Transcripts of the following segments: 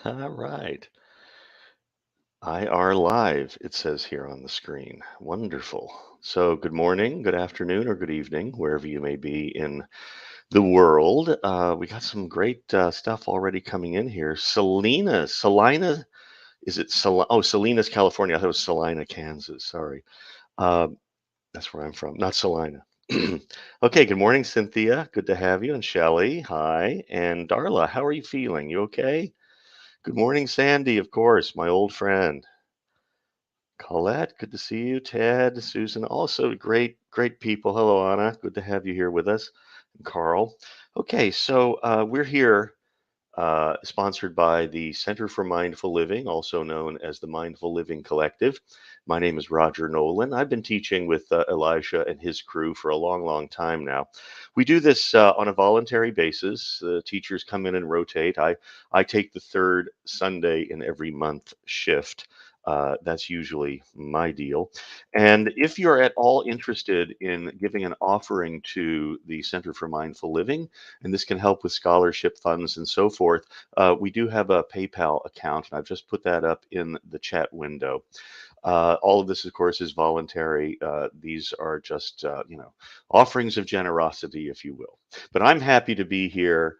All right. I are live, it says here on the screen. Wonderful. So, good morning, good afternoon, or good evening, wherever you may be in the world. We got some great stuff already coming in here. Salina, is it Oh, Salinas, California. I thought it was Salina, Kansas. Sorry. Uh, that's where I'm from, not Salina. Okay, good morning, Cynthia. Good to have you. And Shelley, hi. And Darla, how are you feeling? You okay? Good morning, Sandy, of course, my old friend. Colette, good to see you. Ted, Susan, also great people. Hello, Anna. Good to have you here with us. And Carl. Okay, so we're here sponsored by the Center for Mindful Living, also known as the Mindful Living Collective. My name is Roger Nolan. I've been teaching with Elisha and his crew for a long, long time now. We do this on a voluntary basis. Teachers come in and rotate. I take the third Sunday in every month shift. That's usually my deal. And if you're at all interested in giving an offering to the Center for Mindful Living, and this can help with scholarship funds and so forth, we do have a PayPal account, and I've just put that up in the chat window. All of this, of course, is voluntary. These are just, offerings of generosity, if you will. But I'm happy to be here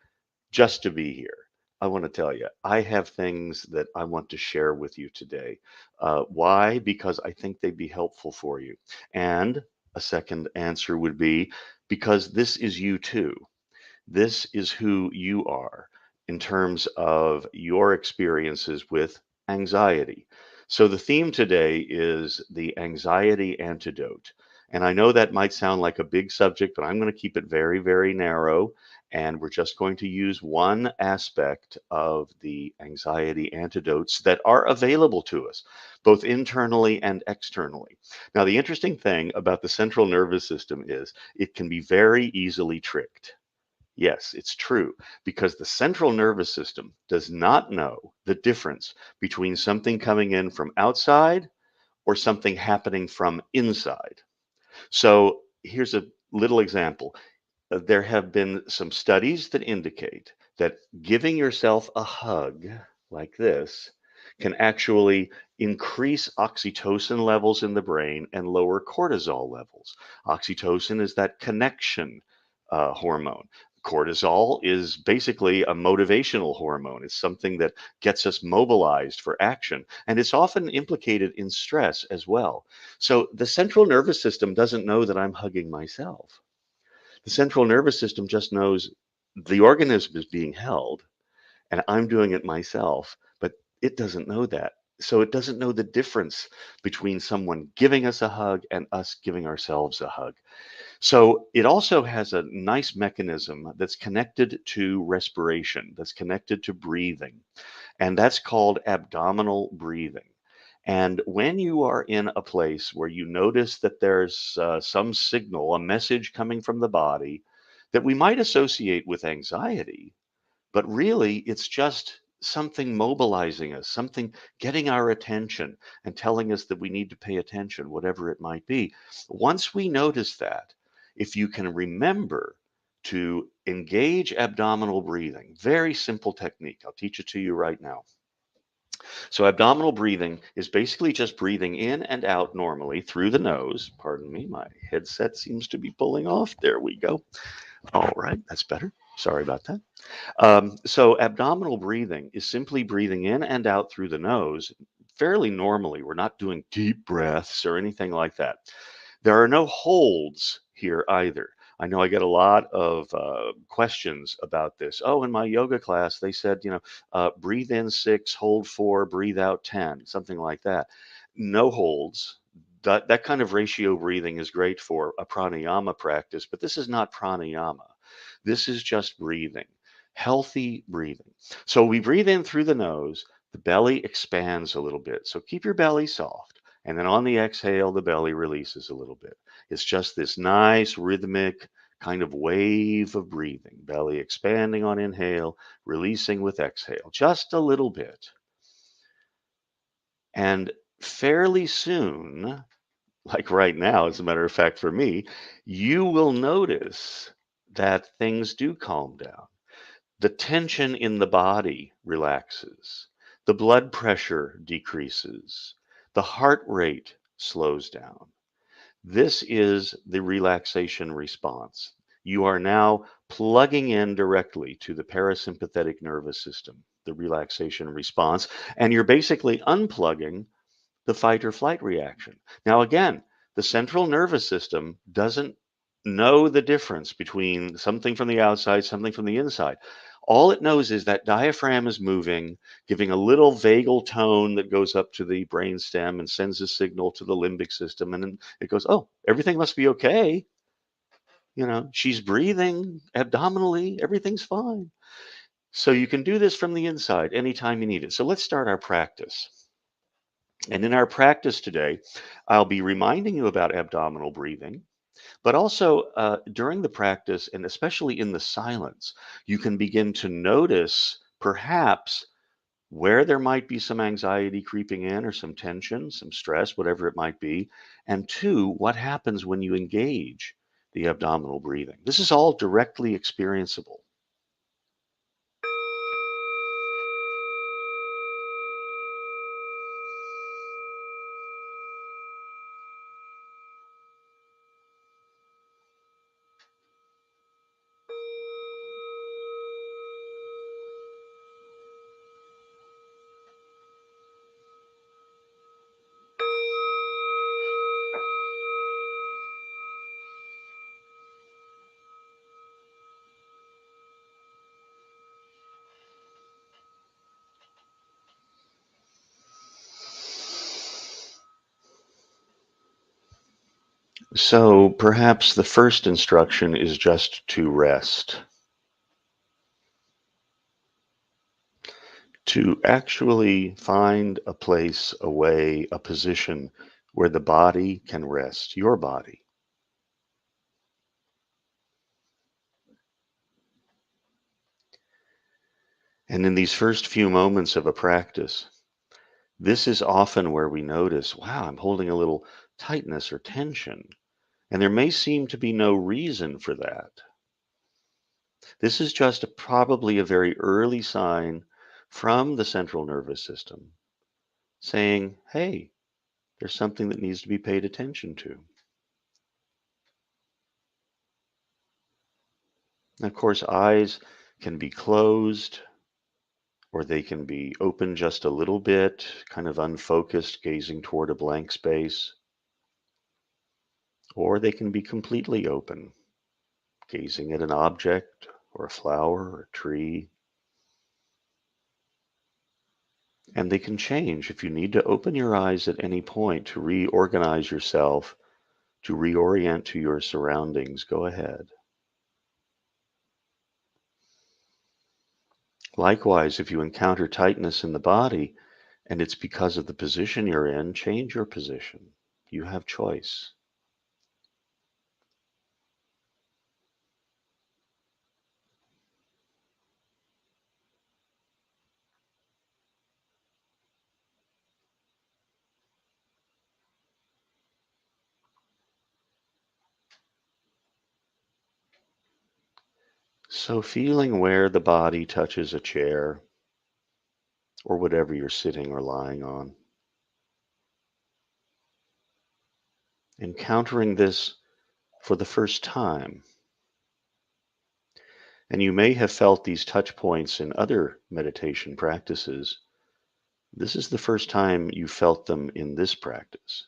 just to be here. I want to tell you, I have things that I want to share with you today. Why? Because I think they'd be helpful for you. And a second answer would be because this is you too. This is who you are in terms of your experiences with anxiety. So, the theme today is the anxiety antidote. And I know that might sound like a big subject, but I'm going to keep it very, very narrow. And we're just going to use one aspect of the anxiety antidotes that are available to us, both internally and externally. Now, the interesting thing about the central nervous system is it can be very easily tricked. Yes, it's true, because the central nervous system does not know the difference between something coming in from outside or something happening from inside. So here's a little example. There have been some studies that indicate that giving yourself a hug like this can actually increase oxytocin levels in the brain and lower cortisol levels. Oxytocin is that connection hormone. Cortisol is basically a motivational hormone. It's something that gets us mobilized for action, and it's often implicated in stress as well. So the central nervous system doesn't know that I'm hugging myself. The central nervous system just knows the organism is being held and I'm doing it myself, but it doesn't know that. So it doesn't know the difference between someone giving us a hug and us giving ourselves a hug. So it also has a nice mechanism that's connected to respiration, that's connected to breathing, and that's called abdominal breathing. And when you are in a place where you notice that there's some signal, a message coming from the body that we might associate with anxiety, but really it's just something mobilizing us, something getting our attention and telling us that we need to pay attention, whatever it might be. Once we notice that, if you can remember to engage abdominal breathing, very simple technique. I'll teach it to you right now. So abdominal breathing is basically just breathing in and out normally through the nose. Pardon me, my headset seems to be pulling off. There we go. All right, that's better. Sorry about that. So abdominal breathing is simply breathing in and out through the nose fairly normally. We're not doing deep breaths or anything like that. There are no holds here either. I know I get a lot of questions about this. Oh, in my yoga class, they said, breathe in 6, hold 4, breathe out 10, something like that. No holds. That kind of ratio breathing is great for a pranayama practice, but this is not pranayama. This is just breathing, healthy breathing. So we breathe in through the nose, the belly expands a little bit. So keep your belly soft. And then on the exhale, the belly releases a little bit. It's just this nice rhythmic kind of wave of breathing, belly expanding on inhale, releasing with exhale, just a little bit. And fairly soon, like right now, as a matter of fact, for me, you will notice that things do calm down. The tension in the body relaxes. The blood pressure decreases. The heart rate slows down. This is the relaxation response. You are now plugging in directly to the parasympathetic nervous system, the relaxation response, and you're basically unplugging the fight or flight reaction. Now, again, the central nervous system doesn't know the difference between something from the outside, something from the inside. All it knows is that diaphragm is moving, giving a little vagal tone that goes up to the brainstem and sends a signal to the limbic system. And then it goes, oh, everything must be okay. She's breathing abdominally, everything's fine. So you can do this from the inside anytime you need it. So let's start our practice. And in our practice today, I'll be reminding you about abdominal breathing, but also during the practice, and especially in the silence, you can begin to notice perhaps where there might be some anxiety creeping in or some tension, some stress, whatever it might be. And two, what happens when you engage the abdominal breathing. This is all directly experienceable. So perhaps the first instruction is just to rest, to actually find a place, a way, a position where the body can rest, your body. And in these first few moments of a practice, this is often where we notice, wow, I'm holding a little tightness or tension. And there may seem to be no reason for that. This is just probably a very early sign from the central nervous system saying, hey, there's something that needs to be paid attention to. And of course, eyes can be closed or they can be open just a little bit, kind of unfocused, gazing toward a blank space, or they can be completely open, gazing at an object or a flower or a tree. And they can change if you need to open your eyes at any point to reorganize yourself, to reorient to your surroundings. Go ahead. Likewise, if you encounter tightness in the body and it's because of the position you're in, change your position. You have choice. So, feeling where the body touches a chair or whatever you're sitting or lying on, encountering this for the first time. And you may have felt these touch points in other meditation practices. This is the first time you felt them in this practice.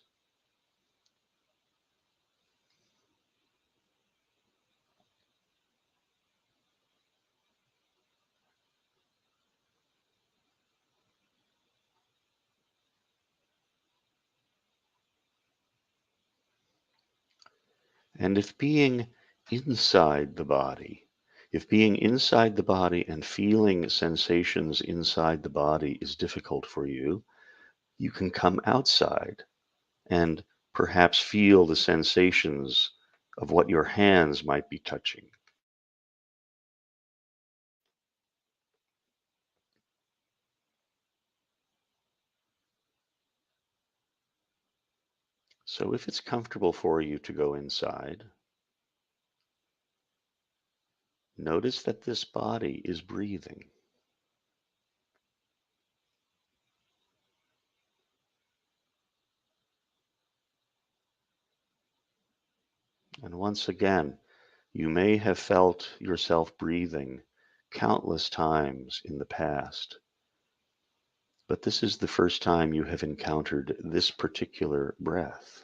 And if being inside the body, if being inside the body and feeling sensations inside the body is difficult for you, you can come outside and perhaps feel the sensations of what your hands might be touching. So if it's comfortable for you to go inside, notice that this body is breathing. And once again, you may have felt yourself breathing countless times in the past, but this is the first time you have encountered this particular breath.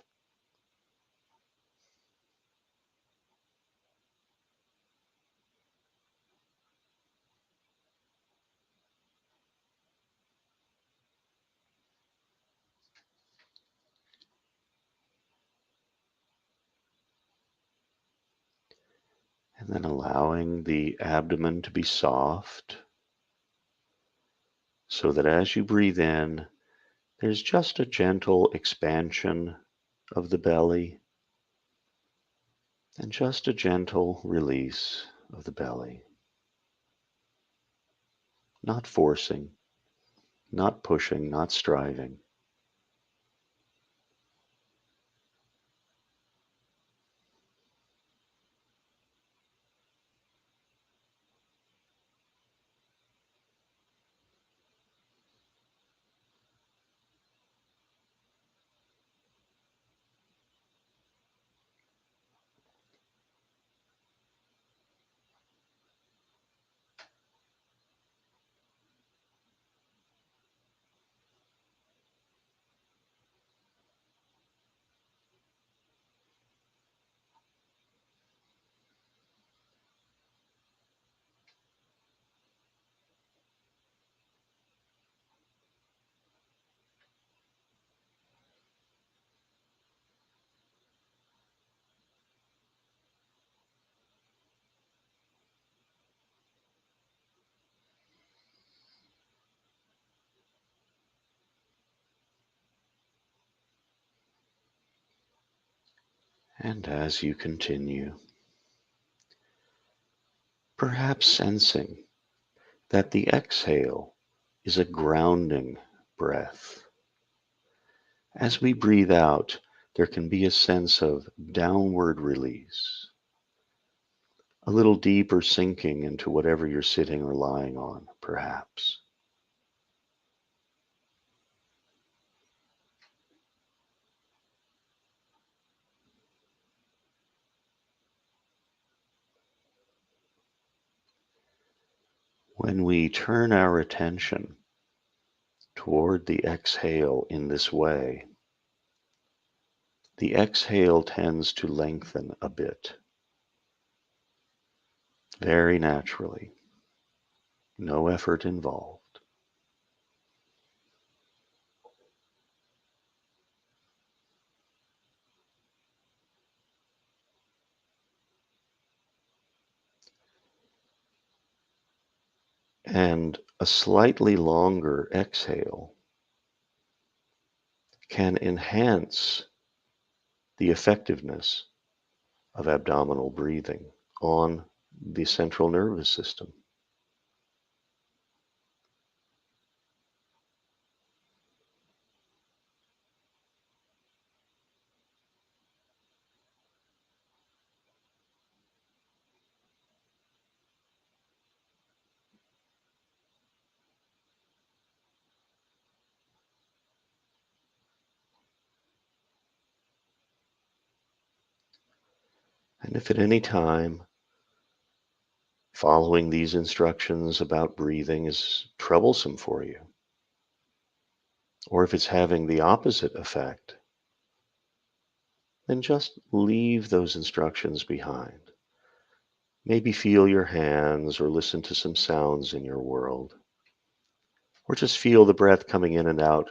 And then allowing the abdomen to be soft so that as you breathe in, there's just a gentle expansion of the belly and just a gentle release of the belly. Not forcing, not pushing, not striving. And as you continue, perhaps sensing that the exhale is a grounding breath. As we breathe out, there can be a sense of downward release, a little deeper sinking into whatever you're sitting or lying on, perhaps. When we turn our attention toward the exhale in this way, the exhale tends to lengthen a bit, very naturally, no effort involved. And a slightly longer exhale can enhance the effectiveness of abdominal breathing on the central nervous system. And if at any time following these instructions about breathing is troublesome for you, or if it's having the opposite effect, then just leave those instructions behind. Maybe feel your hands or listen to some sounds in your world, or just feel the breath coming in and out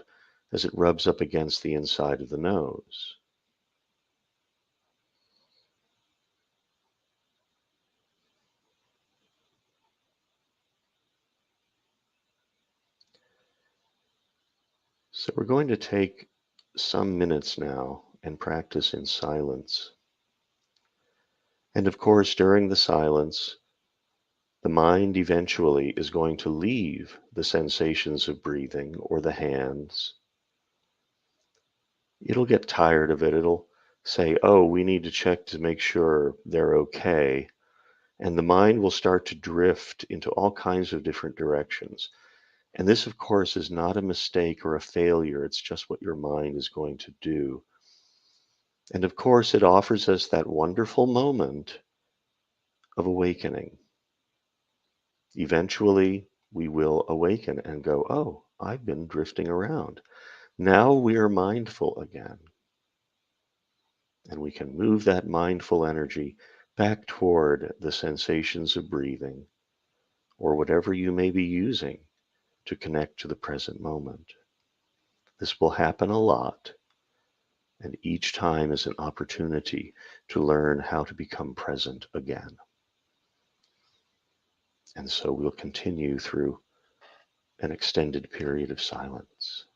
as it rubs up against the inside of the nose. So we're going to take some minutes now and practice in silence. And of course, during the silence, the mind eventually is going to leave the sensations of breathing or the hands. It'll get tired of it. It'll say, oh, we need to check to make sure they're okay. And the mind will start to drift into all kinds of different directions. And this, of course, is not a mistake or a failure. It's just what your mind is going to do. And of course, it offers us that wonderful moment of awakening. Eventually, we will awaken and go, oh, I've been drifting around. Now we are mindful again. And we can move that mindful energy back toward the sensations of breathing or whatever you may be using to connect to the present moment. This will happen a lot, and each time is an opportunity to learn how to become present again. And so we'll continue through an extended period of silence.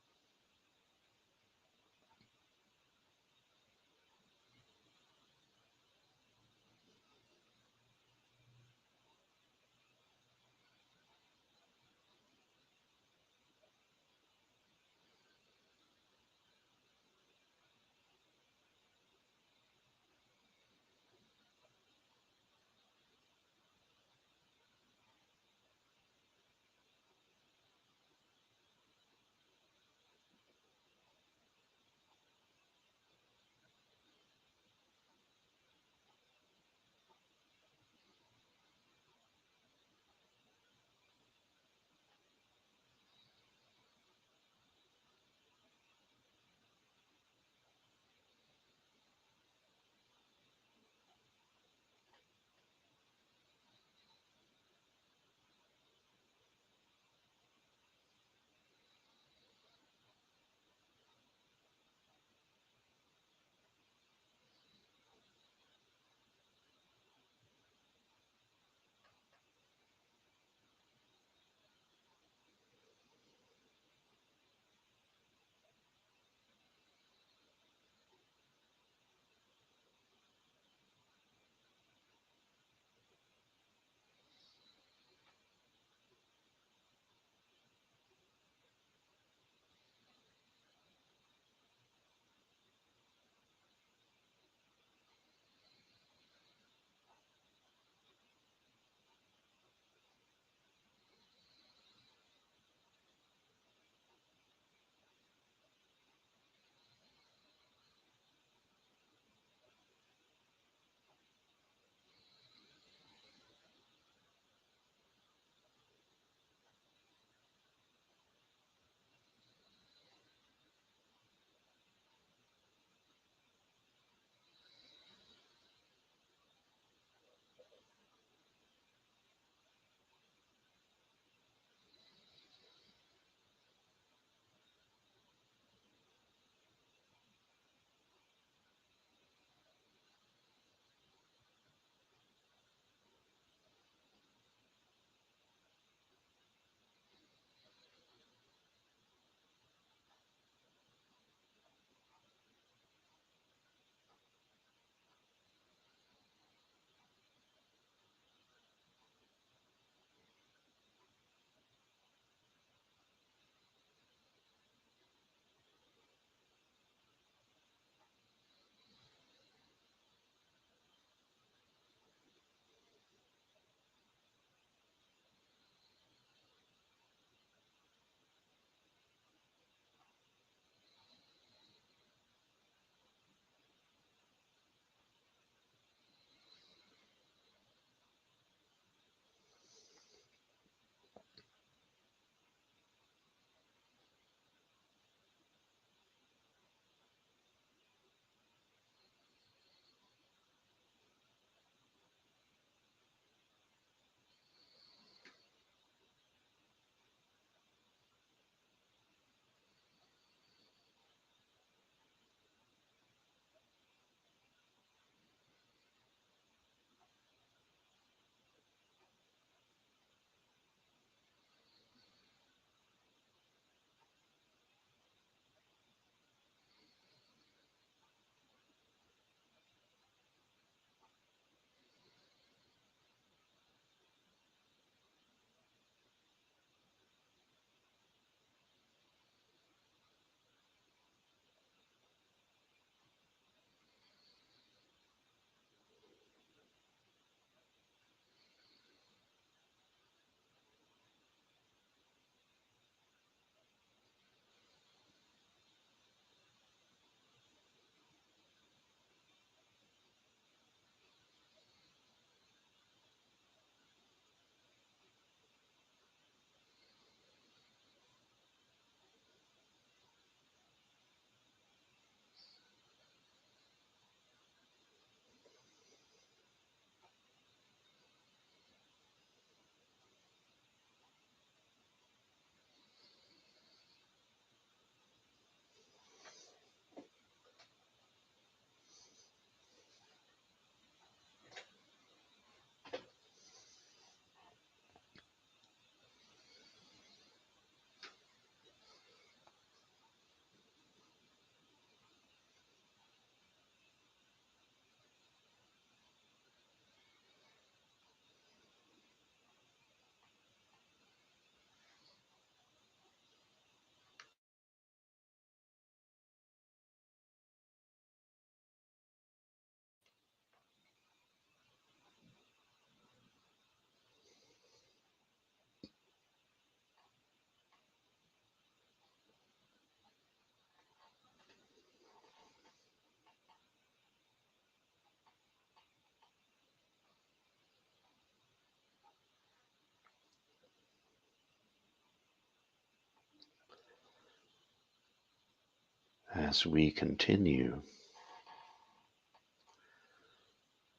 as we continue.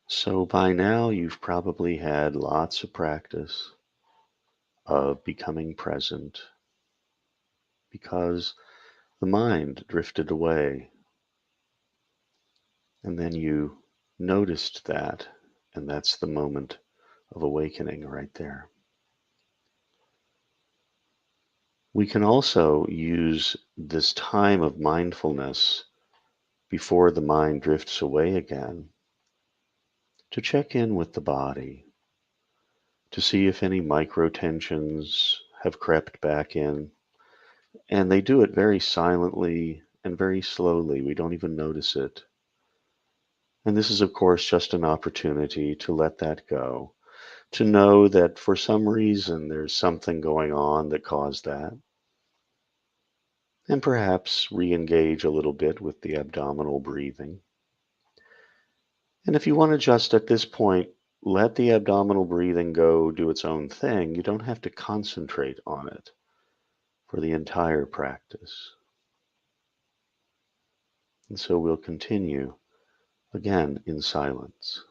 So by now you've probably had lots of practice of becoming present because the mind drifted away, and then you noticed that, and that's the moment of awakening right there. We can also use this time of mindfulness before the mind drifts away again to check in with the body, to see if any micro tensions have crept back in. And they do it very silently and very slowly. We don't even notice it. And this is, of course, just an opportunity to let that go, to know that for some reason there's something going on that caused that. And perhaps re-engage a little bit with the abdominal breathing. And if you want to just at this point let the abdominal breathing go do its own thing, you don't have to concentrate on it for the entire practice. And so we'll continue again in silence.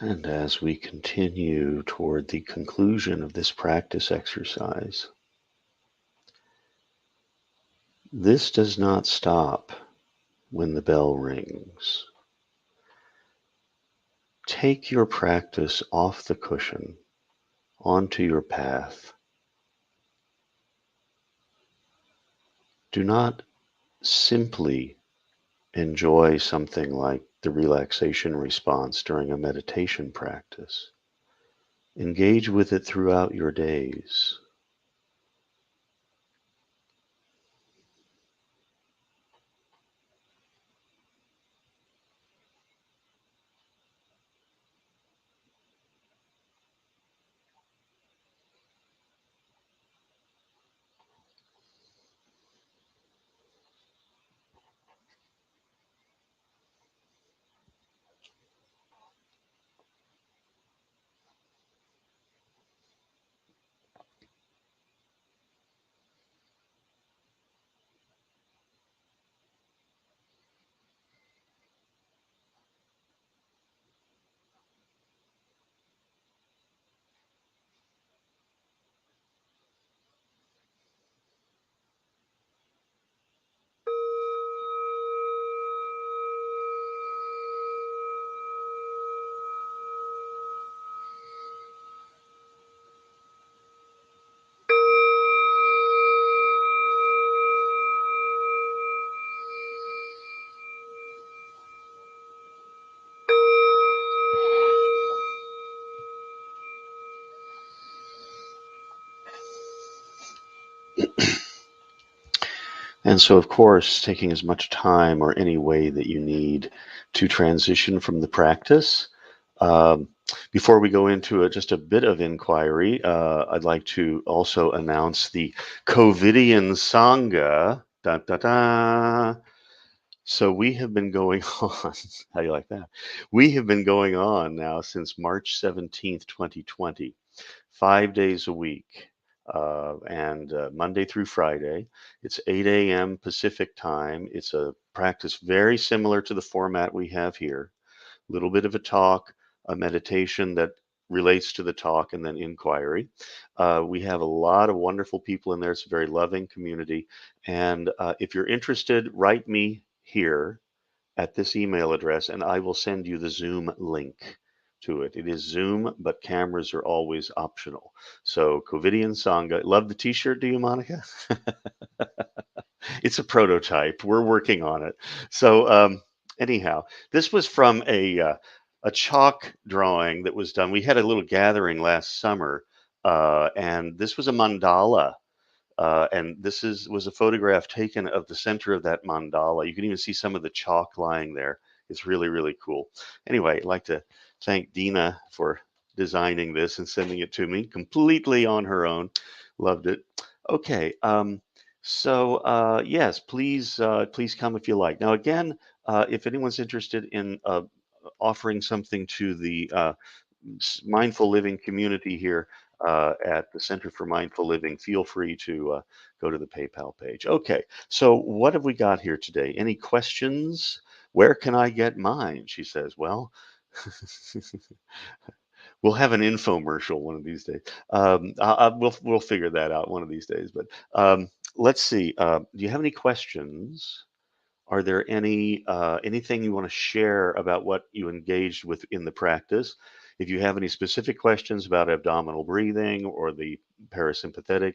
And as we continue toward the conclusion of this practice exercise, this does not stop when the bell rings. Take your practice off the cushion, onto your path. Do not simply enjoy something like the relaxation response during a meditation practice. Engage with it throughout your days. And so, of course, taking as much time or any way that you need to transition from the practice. Um, Before we go into just a bit of inquiry, I'd like to also announce the COVIDian Sangha. Da, da, da. So we have been going on, how do you like that? We have been going on now since March 17th, 2020, 5 days a week, and Monday through Friday. It's 8 a.m. Pacific time. It's a practice very similar to the format we have here. A little bit of a talk, a meditation that relates to the talk, and then inquiry. We have a lot of wonderful people in there. It's a very loving community. And if you're interested, write me here at this email address, and I will send you the Zoom link to it. It is Zoom, but cameras are always optional. So, Covidian Sangha. Love the t-shirt, do you, Monica? It's a prototype. We're working on it. So, anyhow, this was from a chalk drawing that was done. We had a little gathering last summer, and this was a mandala, and was a photograph taken of the center of that mandala. You can even see some of the chalk lying there. It's really, really cool. Anyway, I'd like to thank Dina for designing this and sending it to me completely on her own. Loved it. Okay, so yes, please come if you like. Now again, if anyone's interested in offering something to the mindful living community here at the Center for Mindful Living, feel free to go to the PayPal page. Okay, so what have we got here today? Any questions? Where can I get mine? She says, well, we'll have an infomercial one of these days. We'll figure that out one of these days. But let's see. Do you have any questions? Are there anything you want to share about what you engaged with in the practice? If you have any specific questions about abdominal breathing or the parasympathetic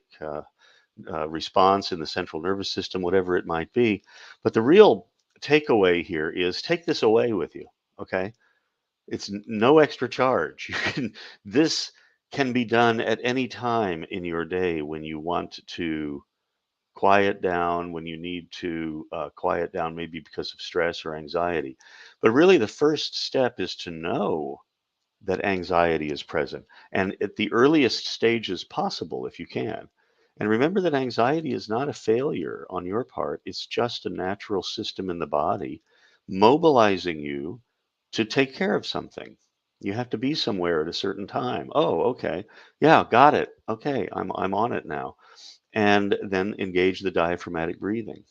response in the central nervous system, whatever it might be. But the real takeaway here is take this away with you. Okay, it's no extra charge. This can be done at any time in your day when you want to quiet down, when you need to quiet down, maybe because of stress or anxiety. But really, the first step is to know that anxiety is present and at the earliest stages possible, if you can. And remember that anxiety is not a failure on your part, it's just a natural system in the body mobilizing you to take care of something. You have to be somewhere at a certain time. Oh, okay. Yeah, got it. Okay, I'm on it now, and then engage the diaphragmatic breathing.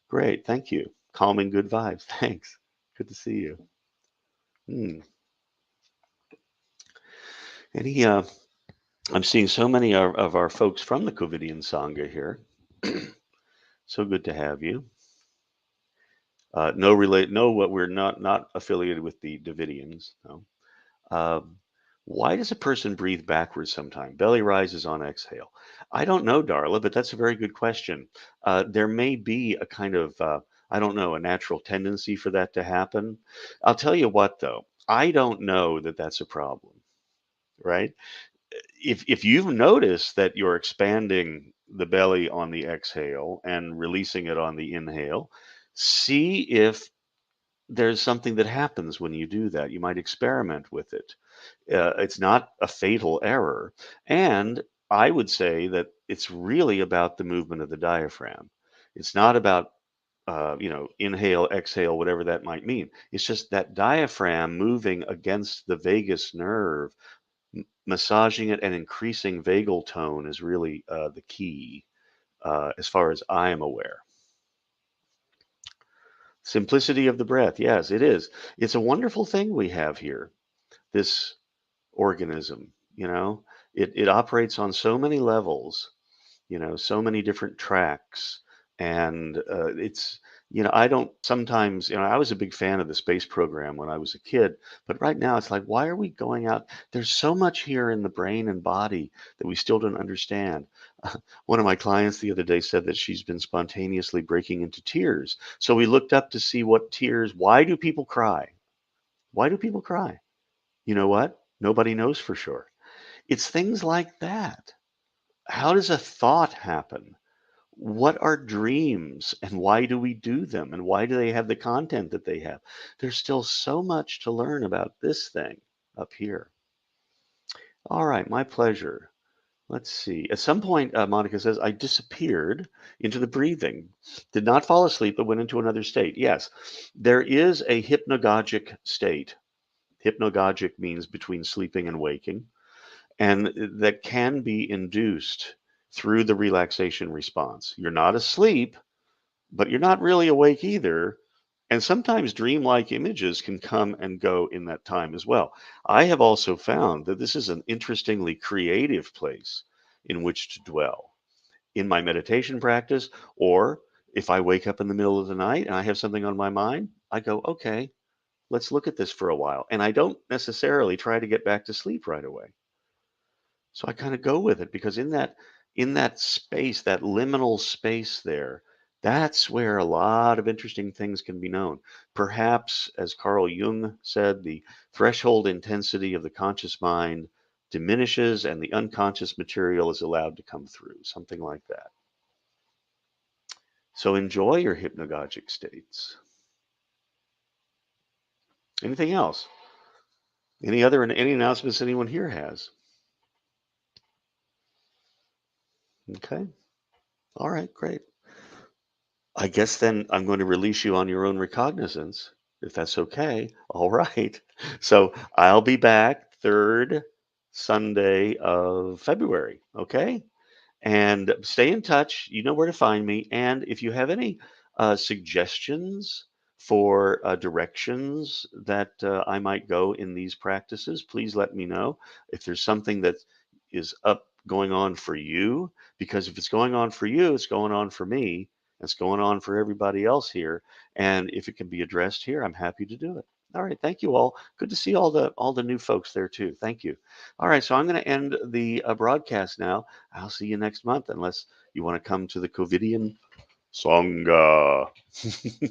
Great, thank you. Calming good vibes. Thanks. Good to see you. Hmm. Any, I'm seeing so many of our folks from the Covidian Sangha here. So good to have you. No, what we're not affiliated with the Davidians. No. Um, why does a person breathe backwards sometime? Belly rises on exhale. I don't know, Darla, but that's a very good question. There may be a kind of, I don't know, a natural tendency for that to happen. I'll tell you what, though, I don't know that that's a problem, right? If you've noticed that you're expanding the belly on the exhale and releasing it on the inhale, see if there's something that happens when you do that. You might experiment with it. It's not a fatal error. And I would say that it's really about the movement of the diaphragm. It's not about, inhale, exhale, whatever that might mean. It's just that diaphragm moving against the vagus nerve, massaging it and increasing vagal tone is really the key, as far as I am aware. Simplicity of the breath. Yes, it is. It's a wonderful thing we have here, this organism. It operates on so many levels, so many different tracks. And I don't sometimes, I was a big fan of the space program when I was a kid, but right now it's like, why are we going out? There's so much here in the brain and body that we still don't understand. One of my clients the other day said that she's been spontaneously breaking into tears. So we looked up to see why do people cry? Why do people cry? You know what? Nobody knows for sure. It's things like that. How does a thought happen? What are dreams and why do we do them? And why do they have the content that they have? There's still so much to learn about this thing up here. All right, my pleasure. Let's see. At some point, Monica says, I disappeared into the breathing. Did not fall asleep, but went into another state. Yes, there is a hypnagogic state. Hypnagogic means between sleeping and waking, and that can be induced through the relaxation response. You're not asleep, but you're not really awake either. And sometimes dreamlike images can come and go in that time as well. I have also found that this is an interestingly creative place in which to dwell in my meditation practice, or if I wake up in the middle of the night and I have something on my mind, I go, okay, let's look at this for a while. And I don't necessarily try to get back to sleep right away. So I kind of go with it because in that space, that liminal space there, that's where a lot of interesting things can be known. Perhaps, as Carl Jung said, the threshold intensity of the conscious mind diminishes and the unconscious material is allowed to come through, something like that. So enjoy your hypnagogic states. Anything else? Any announcements anyone here has? Okay. All right, great. I guess then I'm going to release you on your own recognizance, if that's okay. All right. So I'll be back third Sunday of February. Okay. And stay in touch. You know where to find me. And if you have any suggestions for directions that I might go in these practices, please let me know. If there's something that is up going on for you, because if it's going on for you, it's going on for me. It's going on for everybody else here. And if it can be addressed here, I'm happy to do it. All right, thank you all. Good to see all the new folks there too. Thank you. All right, so I'm going to end the broadcast now. I'll see you next month, unless you want to come to the Covidian Sangha.